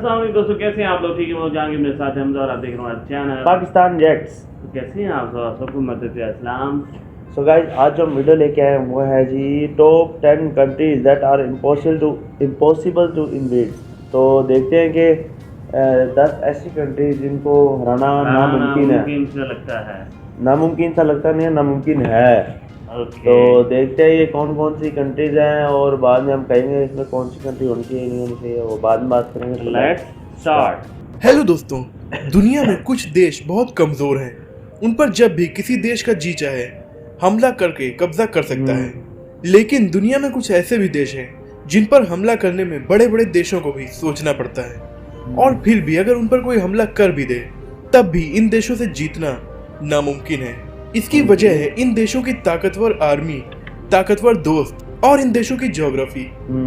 अस्सलाम वालेकुम दोस्तों, कैसे हैं आप लोग? ठीक है, वो जाएंगे मेरे साथ हमजा और आप देख रहे हैं चैनल पाकिस्तान जेट्स। तो कैसे हैं आप सबको मदद इस्लाम। सो गाइस, आज जो वीडियो लेके आए हैं वो है जी top 10 countries that are impossible to invade. तो देखते हैं कि 10 ऐसी कंट्रीज जिनको हराना नामुमकिन है। नामुमकिन सा लगता नहीं है, नामुमकिन है। तो देखते हैं ये कौन कौन सी कंट्रीज हैं और बाद में हम कहेंगे इसमें कौन सी कंट्री होनी चाहिए नहीं होनी चाहिए, वो बाद में बात करेंगे। Let's start. हेलो दोस्तों, दुनिया में कुछ देश बहुत कमजोर हैं। उन पर जब भी किसी देश का जी चाहे हमला करके कब्जा कर सकता है। लेकिन दुनिया में कुछ ऐसे भी देश हैं जिन पर हमला करने में बड़े बड़े देशों को भी सोचना पड़ता है, और फिर भी अगर उन पर कोई हमला कर भी दे तब भी इन देशों से जीतना नामुमकिन है। इसकी वजह है इन देशों की ताकतवर आर्मी, ताकतवर दोस्त और इन देशों की ज्योग्राफी।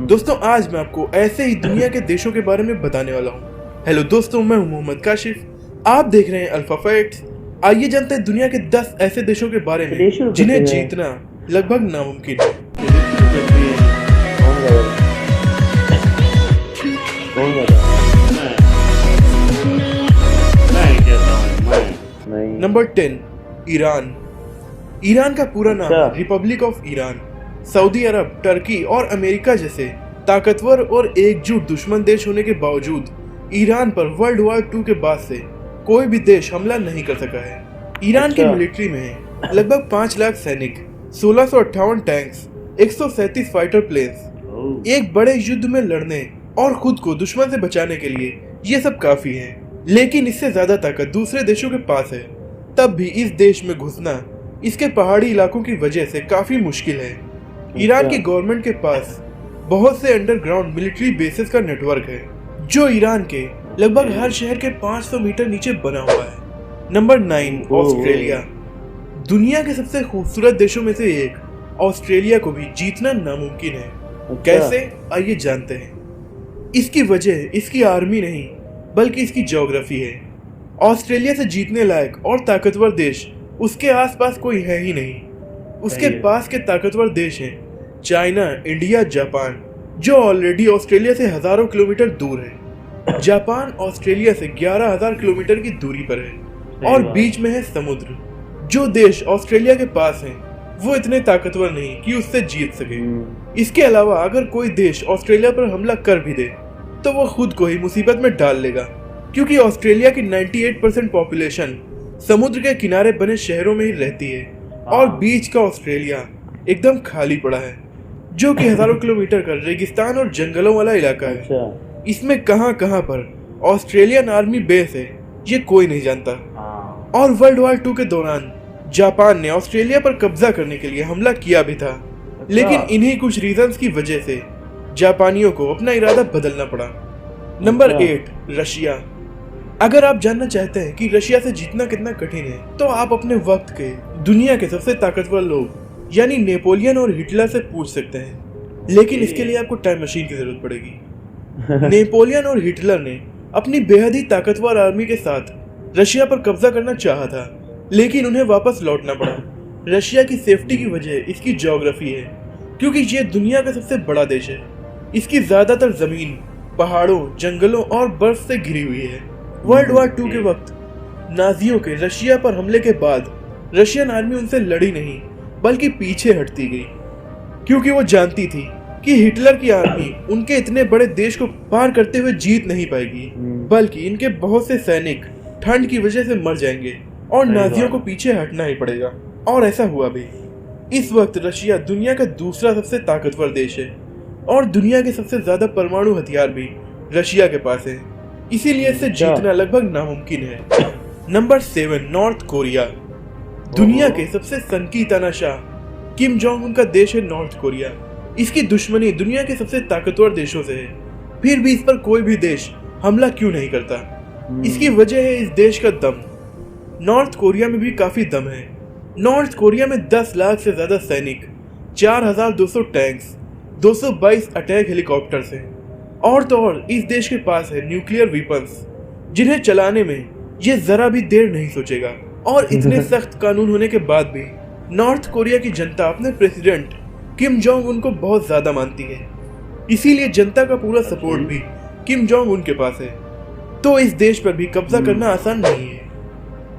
दोस्तों, आज मैं आपको ऐसे ही दुनिया के देशों के बारे में बताने वाला हूँ। हेलो दोस्तों, मैं हूँ मोहम्मद काशिफ, आप देख रहे हैं अल्फा फैक्ट्स। आइए जानते हैं दुनिया के 10 ऐसे देशों के बारे में जिन्हें जीतना लगभग नामुमकिन है। Number 10, Iran. ईरान का पूरा नाम Republic of Iran. Saudi Arab, Turkey और अमेरिका जैसे ताकतवर और एकजुट दुश्मन देश होने के बावजूद ईरान पर वर्ल्ड वॉर 2 के बाद से कोई भी देश हमला नहीं कर सका है। ईरान की मिलिट्री में लगभग 5 लाख सैनिक, 1658 टैंक्स, 137 फाइटर प्लेन्स, एक बड़े युद्ध में लड़ने और खुद को दुश्मन से बचाने के लिए ये सब काफी है। लेकिन इससे ज्यादा ताकत दूसरे देशों के पास है। तब भी इस देश में घुसना इसके पहाड़ी इलाकों की वजह से काफी मुश्किल है। ईरान की गवर्नमेंट के पास बहुत से अंडरग्राउंड मिलिट्री बेसेस का नेटवर्क है जो ईरान के लगभग हर शहर के 500 मीटर नीचे बना हुआ है। Number 9, Australia. दुनिया के सबसे खूबसूरत देशों में से एक ऑस्ट्रेलिया को भी जीतना नामुमकिन है। कैसे, आइए जानते हैं। इसकी वजह इसकी आर्मी नहीं बल्कि इसकी ज्योग्राफी है। ऑस्ट्रेलिया से जीतने लायक और ताकतवर देश उसके आसपास कोई है ही नहीं। उसके पास के ताकतवर देश हैं चाइना, इंडिया, जापान, जो ऑलरेडी ऑस्ट्रेलिया से हजारों किलोमीटर दूर है। जापान ऑस्ट्रेलिया से 11,000 किलोमीटर की दूरी पर है और बीच में है समुद्र। जो देश ऑस्ट्रेलिया के पास हैं वो इतने ताकतवर नहीं कि उससे जीत सके। इसके अलावा अगर कोई देश ऑस्ट्रेलिया पर हमला कर भी दे तो वो खुद को ही मुसीबत में डाल लेगा, क्योंकि ऑस्ट्रेलिया की 98% पॉपुलेशन समुद्र के किनारे बने शहरों में ही रहती है और बीच का ऑस्ट्रेलिया एकदम खाली पड़ा है, जो कि हजारों किलोमीटर का रेगिस्तान और जंगलों वाला इलाका है। इसमें कहां पर ऑस्ट्रेलियन आर्मी बेस है ये कोई नहीं जानता। और वर्ल्ड वॉर 2 के दौरान जापान ने ऑस्ट्रेलिया पर कब्जा करने के लिए हमला किया भी था, लेकिन इन्हीं कुछ रीजंस की वजह से जापानियों को अपना इरादा बदलना पड़ा। Number 8, Russia. अगर आप जानना चाहते हैं कि रशिया से जीतना कितना कठिन है तो आप अपने वक्त के दुनिया के सबसे ताकतवर लोग यानी नेपोलियन और हिटलर से पूछ सकते हैं, लेकिन इसके लिए आपको टाइम मशीन की जरूरत पड़ेगी। नेपोलियन और हिटलर ने अपनी बेहद ही ताकतवर आर्मी के साथ रशिया पर कब्जा करना चाहा था, लेकिन उन्हें वापस लौटना पड़ा। रशिया की सेफ्टी की वजह इसकी ज्योग्राफी है, क्योंकि ये दुनिया का सबसे बड़ा देश है। इसकी ज्यादातर जमीन पहाड़ों, जंगलों और बर्फ से घिरी हुई है। वर्ल्ड वॉर 2 के वक्त नाजियों के रशिया पर हमले के बाद रशियन आर्मी उनसे लड़ी नहीं बल्कि पीछे हटती गई, क्योंकि वो जानती थी कि हिटलर की आर्मी उनके इतने बड़े देश को पार करते हुए जीत नहीं पाएगी, बल्कि इनके बहुत से सैनिक ठंड की वजह से मर जाएंगे और नाजियों को पीछे हटना ही पड़ेगा। और ऐसा हुआ भी। इस वक्त रशिया दुनिया का दूसरा सबसे ताकतवर देश है और दुनिया के सबसे ज्यादा परमाणु हथियार भी रशिया के पास है, इसीलिए इसे जीतना लगभग नामुमकिन है। Number 7, north Korea. दुनिया के सबसे सनकी तानाशाह किम जोंग उन का देश है नॉर्थ कोरिया। इसकी दुश्मनी दुनिया के सबसे ताकतवर देशों से है, फिर भी इस पर कोई भी देश हमला क्यों नहीं करता? इसकी वजह है इस देश का दम। नॉर्थ कोरिया में भी काफी दम है। नॉर्थ कोरिया में 10 लाख से ज्यादा सैनिक, 4200 टैंक्स, 222 अटैक हेलीकॉप्टर्स हैं, और तो और इस देश के पास है न्यूक्लियर वेपन्स जिन्हें चलाने में ये जरा भी देर नहीं सोचेगा। और इतने सख्त कानून होने के बाद भी नॉर्थ कोरिया की जनता अपने प्रेसिडेंट किम जोंग उन को बहुत ज्यादा मानती है, इसीलिए जनता का पूरा सपोर्ट भी किम जोंग उन के पास है। तो इस देश पर भी कब्जा करना आसान नहीं है।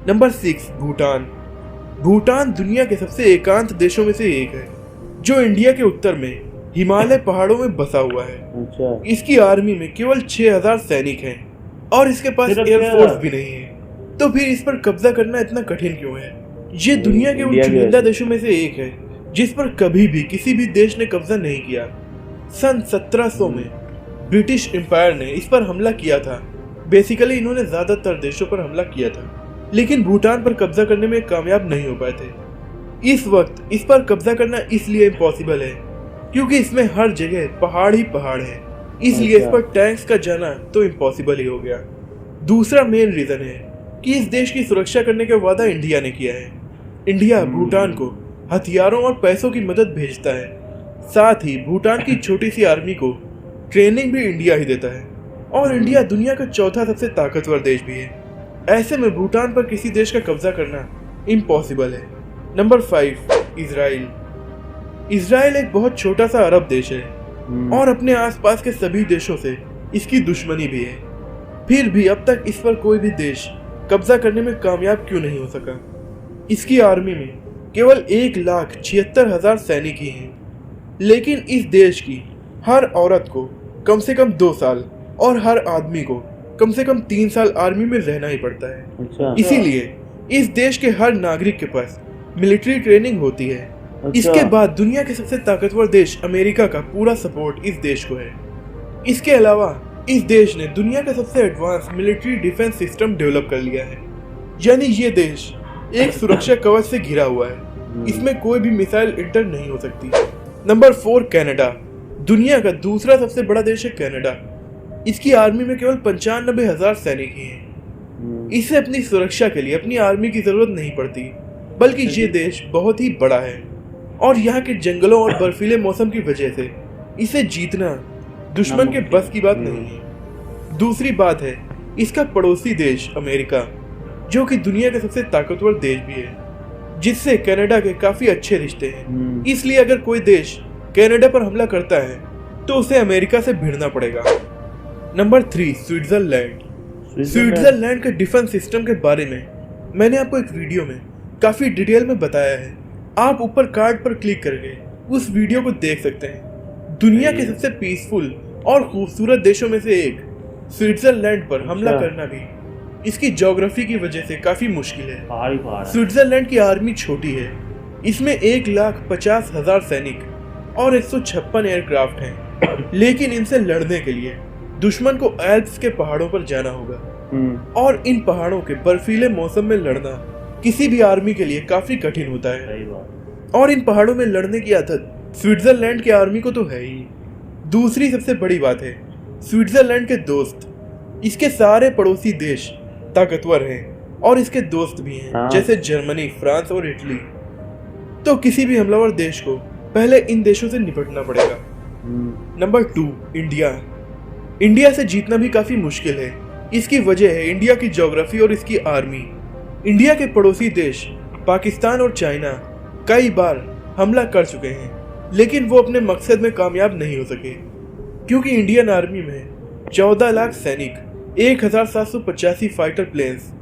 नंबर 6, भूटान। भूटान दुनिया के सबसे एकांत देशों में से एक है, जो इंडिया के उत्तर में हिमालय पहाड़ों में बसा हुआ है। अच्छा। इसकी आर्मी में केवल 6000 सैनिक हैं और इसके पास सिर्फ एयरफोर्स 6,000? भी नहीं है। तो फिर इस पर कब्जा करना इतना कठिन क्यों है? ये दुनिया के उन इंडिया की चुनिंदा वजह से। देशों में से एक है जिस पर कभी भी किसी भी देश ने कब्जा नहीं किया। सन 1700 में ब्रिटिश एम्पायर ने इस पर हमला किया था। बेसिकली इन्होंने ज्यादातर देशों पर हमला किया था, लेकिन भूटान पर कब्जा करने में कामयाब नहीं हो पाए थे। इस वक्त इस पर कब्जा करना इसलिए इम्पॉसिबल है क्योंकि इसमें हर जगह पहाड़ ही पहाड़ है, इसलिए इस पर टैंक्स का जाना तो इम्पॉसिबल ही हो गया। दूसरा मेन रीजन है कि इस देश की सुरक्षा करने का वादा इंडिया ने किया है। इंडिया भूटान को हथियारों और पैसों की मदद भेजता है, साथ ही भूटान की छोटी सी आर्मी को ट्रेनिंग भी इंडिया ही देता है, और इंडिया दुनिया का चौथा सबसे ताकतवर देश भी है। ऐसे में भूटान पर किसी देश का कब्जा करना इम्पॉसिबल है। Number 5, Israel. इजराइल एक बहुत छोटा सा अरब देश है और अपने आसपास के सभी देशों से इसकी दुश्मनी भी है। फिर भी अब तक इस पर कोई भी देश कब्जा करने में कामयाब क्यों नहीं हो सका? इसकी आर्मी में केवल 1,76,000 सैनिक ही हैं, लेकिन इस देश की हर औरत को कम से कम 2 साल और हर आदमी को कम से कम 3 साल आर्मी में रहना ही पड़ता है। अच्छा। इसीलिए इस देश के हर नागरिक के पास मिलिट्री ट्रेनिंग होती है। अच्छा। इसके बाद दुनिया के सबसे ताकतवर देश अमेरिका का पूरा सपोर्ट इस देश को है। इसके अलावा इस देश ने दुनिया का सबसे advance military defence system develop कर लिया है, यानी ये देश एक सुरक्षा कवच से घिरा हुआ है। इसमें कोई भी मिसाइल इंटर नहीं हो सकती। Number 4, Canada. दुनिया का दूसरा सबसे बड़ा देश है कनाडा। इसकी आर्मी में केवल 95,000 सैनिक ही हैं। इसे अपनी सुरक्षा के लिए अपनी आर्मी की जरूरत नहीं पड़ती, बल्कि ये देश बहुत ही बड़ा है और यहाँ के जंगलों और बर्फीले मौसम की वजह से इसे जीतना दुश्मन के बस की बात नहीं है। दूसरी बात है इसका पड़ोसी देश अमेरिका, जो कि दुनिया का सबसे ताकतवर देश भी है, जिससे कनाडा के काफी अच्छे रिश्ते हैं। इसलिए अगर कोई देश कनाडा पर हमला करता है तो उसे अमेरिका से भिड़ना पड़ेगा। Number 3, Switzerland. स्विट्जरलैंड के डिफेंस सिस्टम के बारे में मैंने आपको एक वीडियो में काफी डिटेल में बताया है। आप ऊपर कार्ड पर क्लिक करके उस वीडियो को देख सकते हैं। दुनिया के सबसे पीसफुल और खूबसूरत देशों में से एक स्विट्जरलैंड पर हमला करना भी इसकी ज्योग्राफी की वजह से काफी मुश्किल है। पहाड़ी पहाड़ है। स्विट्जरलैंड की आर्मी छोटी है। इसमें 1,50,000 सैनिक और 156 एयरक्राफ्ट हैं, लेकिन इनसे लड़ने के लिए दुश्मन को एल्प्स के पहाड़ों पर जाना होगा और इन पहाड़ों के बर्फीले मौसम में लड़ना किसी भी आर्मी के लिए काफी कठिन होता है। सही बात। और इन पहाड़ों में लड़ने की आदत स्विट्जरलैंड की आर्मी को तो है ही। दूसरी सबसे बड़ी बात है स्विट्जरलैंड के दोस्त। इसके सारे पड़ोसी देश ताकतवर हैं और इसके दोस्त भी हैं, जैसे जर्मनी, फ्रांस और इटली। तो किसी भी हमलावर देश को पहले इन देशों से निपटना पड़ेगा। Number 2, India. इंडिया से जीतना भी काफी मुश्किल है। इसकी वजह है इंडिया की ज्योग्राफी और इसकी आर्मी। इंडिया के पड़ोसी देश पाकिस्तान और चाइना कई बार हमला कर चुके हैं, लेकिन वो अपने मकसद में कामयाब नहीं हो सके, क्योंकि इंडियन आर्मी में 14 लाख सैनिक, 1,785 fighter planes,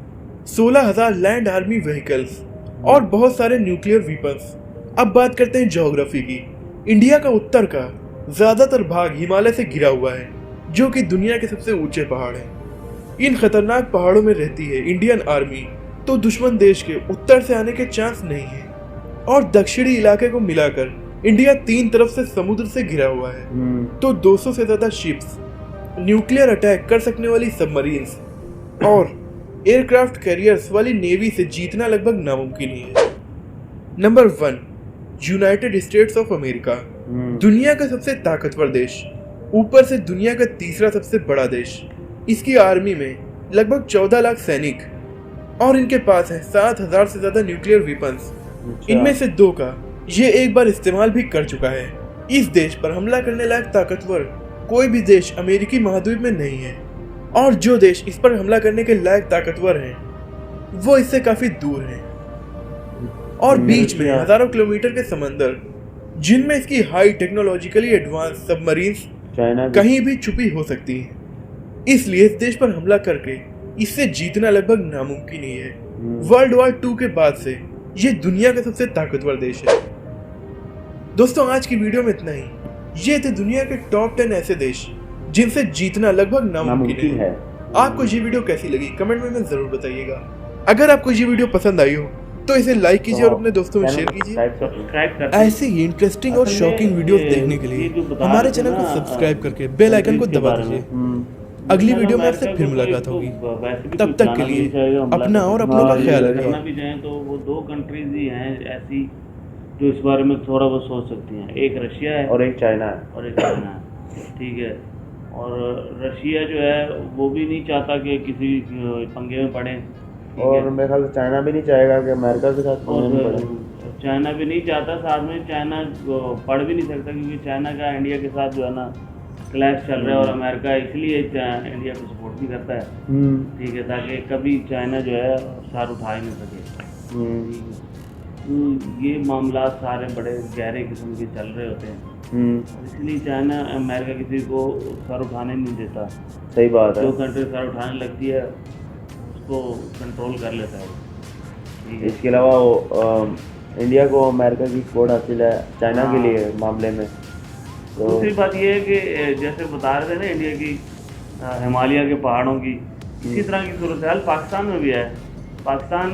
16,000 land army vehicles और बहुत सारे न्यूक्लियर वीपन्स। अब बात करते हैं ज्योग्राफी की। इंडिया का उत्तर का ज्यादातर भाग हिमालय से घिरा हुआ है, जो कि दुनिया के सबसे ऊंचे पहाड़ हैं। इन खतरनाक पहाड़ों में रहती है इंडियन आर्मी, तो दुश्मन देश के उत्तर से आने के चांस नहीं है। और दक्षिणी इलाके को मिलाकर इंडिया 3 तरफ से समुद्र से घिरा हुआ है, तो 200 से ज्यादा शिप्स, न्यूक्लियर अटैक कर सकने वाली सबमरीन्स और एयरक्राफ्ट कैरियर्स वाली नेवी से जीतना लगभग नामुमकिन ही है। Number 1, United states of America. दुनिया का सबसे ताकतवर देश, ऊपर से दुनिया का तीसरा सबसे बड़ा देश। इसकी आर्मी में लगभग 14 लाख सैनिक और इनके पास है 7,000 से ज्यादा न्यूक्लियर वेपन्स। इनमें से 2 का ये एक बार इस्तेमाल भी कर चुका है। इस देश पर हमला करने लायक ताकतवर कोई भी देश अमेरिकी महाद्वीप में नहीं है, और जो देश इस पर हमला करने के लायक ताकतवर हैं वो इससे काफी दूर हैं और बीच में हजारों किलोमीटर के समंदर, जिनमें इसकी हाई टेक्नोलॉजिकली एडवांस सबमरीन्स कहीं भी छुपी हो सकती हैं। इसलिए इस देश पर हमला करके इससे जीतना लगभग नामुमकिन ही है। वर्ल्ड वॉर 2 के बाद से ये दुनिया का सबसे ताकतवर देश है। दोस्तों आज की वीडियो में इतना ही। ये थे दुनिया के टॉप 10 ऐसे देश जिनसे जीतना लगभग नामुमकिन है। आपको ये वीडियो कैसी लगी कमेंट में जरूर बताइएगा। अगर आपको ये वीडियो पसंद आई हो तो इसे लाइक कीजिए और अपने दोस्तों में शेयर कीजिए। सब्सक्राइब ऐसे ही इंटरेस्टिंग और शॉकिंग वीडियोस देखने के लिए हमारे चैनल को सब्सक्राइब करके बेल आइकन को दबा दीजिए। अगली वीडियो में आपसे फिर मुलाकात होगी। तब तक के लिए अपना और अपनों का ख्याल करना रखिए। भी चाहें तो वो 2 कंट्रीज ही हैं ऐसी जो इस बारे में थोड़ा बहुत सोच सकती हैं। एक रशिया है और एक चाइना है। और एक चाइना है, ठीक है। और रशिया जो है वो भी नहीं चाहता कि किसी पंगे में पड़े, ठीक और है। मेरे ख्याल से चाइना भी नहीं चाहेगा कि अमेरिका के साथ पंगे में पड़े। और चाइना भी नहीं चाहता, साथ में चाइना पढ़ भी नहीं सकता क्योंकि चाइना का इंडिया के साथ जो है ना क्लैश चल रहा है और अमेरिका इसलिए इंडिया को सपोर्ट भी करता है, ठीक है, ताकि कभी चाइना जो है सर उठा ही नहीं सके, ठीक है। तो ये मामला सारे बड़े गहरे किस्म के चल रहे होते हैं, इसलिए चाइना अमेरिका किसी को सर उठाने नहीं देता। सही बात है। जो कंट्री सर उठाने लगती है उसको कंट्रोल कर लेता है, ठीक है। इसके अलावा वो इंडिया को अमेरिका की सपोर्ट हासिल है चाइना के लिए मामले में। तो दूसरी बात ये है कि जैसे बता रहे थे ना इंडिया की हिमालय के पहाड़ों की, इसी तरह की सूरत हाल पाकिस्तान में भी है। पाकिस्तान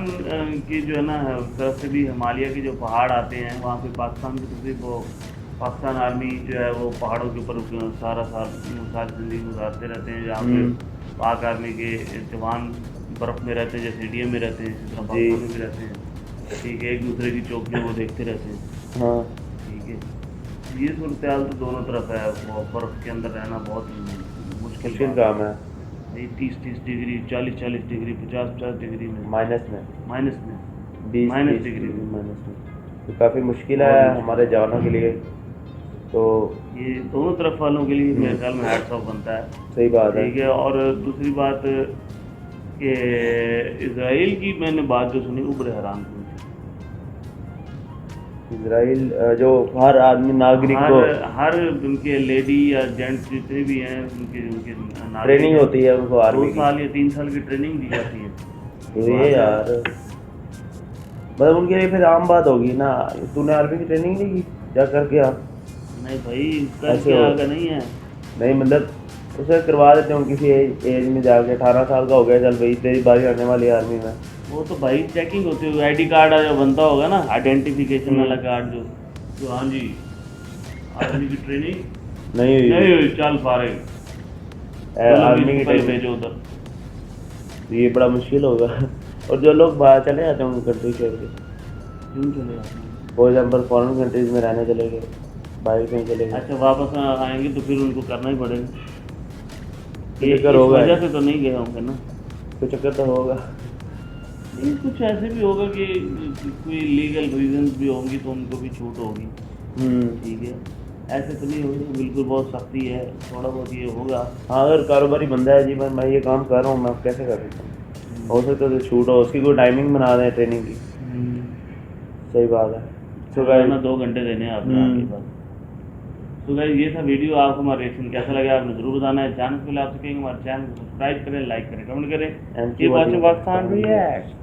की जो है ना तरफ से भी हिमालय के जो पहाड़ आते हैं वहाँ पे पाकिस्तान की तरफ से वो पाकिस्तान आर्मी जो है वो पहाड़ों के ऊपर सारी जिंदगी गुजारते रहते हैं। जहाँ पे पाक आर्मी के जवान बर्फ़ में रहते हैं जैसे इंडिया में रहते हैं, इसी तरह पाकिस्तान में भी रहते हैं, ठीक है। एक दूसरे की चौकियों को देखते रहते हैं, हाँ ठीक है। ये सूरत हाल तो दोनों तरफ है। वो बर्फ़ के अंदर रहना बहुत मुश्किल काम है। 30-30 डिग्री, 40-40 डिग्री, 50-50 डिग्री में, माइनस में 20 डिग्री में, माइनस में तो काफ़ी मुश्किल है हमारे जवानों के लिए। तो ये दोनों तरफ वालों के लिए मेरे ख्याल में हैट्स ऑफ बनता है। सही बात है। ठीक है। और दूसरी बात कि इजराइल की मैंने बात जो सुनी वो बड़े हैरान हुई। इजराइल जो हर आदमी नागरिक को हर उनके लेडी या जेंट्स जितने भी हैं उनके ट्रेनिंग होती है उनको 2 साल या 3 साल की ट्रेनिंग दी जाती है। तो ये यार मतलब उनके लिए फिर आम बात होगी ना। तूने आर्मी की ट्रेनिंग नहीं की जा करके आप? नहीं भाई करके आगे नहीं है। नहीं मतलब उसे करवा देते हैं किसी एज में जाके 18 साल का हो गया, चल भाई तेरी बारी आने वाली है आर्मी में। वो तो भाई चेकिंग होती है, आईडी कार्ड जो बनता होगा ना, आइडेंटिफिकेशन वाला कार्ड जो हाँ जी आर्मी की ट्रेनिंग नहीं हुई चल फारे आर्मी की ट्रेनिंग भेजो उधर। ये बड़ा मुश्किल होगा। और जो लोग बाहर चले जाते हैं उनकी कंट्री छोड़ के, क्यों चले जाते हैं? फॉर एग्जाम्पल फॉरेन कंट्रीज में रहने चले गए, बाहर कहीं चले गए। अच्छा वापस आएंगे तो फिर उनको करना ही पड़ेगा। चक्कर होगा, वजह से तो नहीं गए होंगे ना, कोई चक्कर तो होगा। नहीं कुछ ऐसे भी होगा कि कोई लीगल रीजंस भी होंगी तो उनको भी छूट होगी, ठीक है। ऐसे तो नहीं होगा बिल्कुल, बहुत सख्ती है, थोड़ा बहुत ये होगा। हाँ अगर कारोबारी बंदा है जी मैं ये काम कर रहा हूँ, मैं अब कैसे कर सकता हूँ, हो सकता है तो छूट हो, उसकी कोई टाइमिंग बना दें ट्रेनिंग की। सही बात है। तो गाइस ना 2 घंटे देने हैं आपने आपके पास। तो गाइस ये था वीडियो, आपको हमारा रिएक्शन कैसा लगा आपने जरूर बताना है। चैनल के लिए आपसे कहेंगे हमारे चैनल को सब्सक्राइब करें, लाइक करें, कमेंट करें। ये पाकिस्तान रिएक्ट।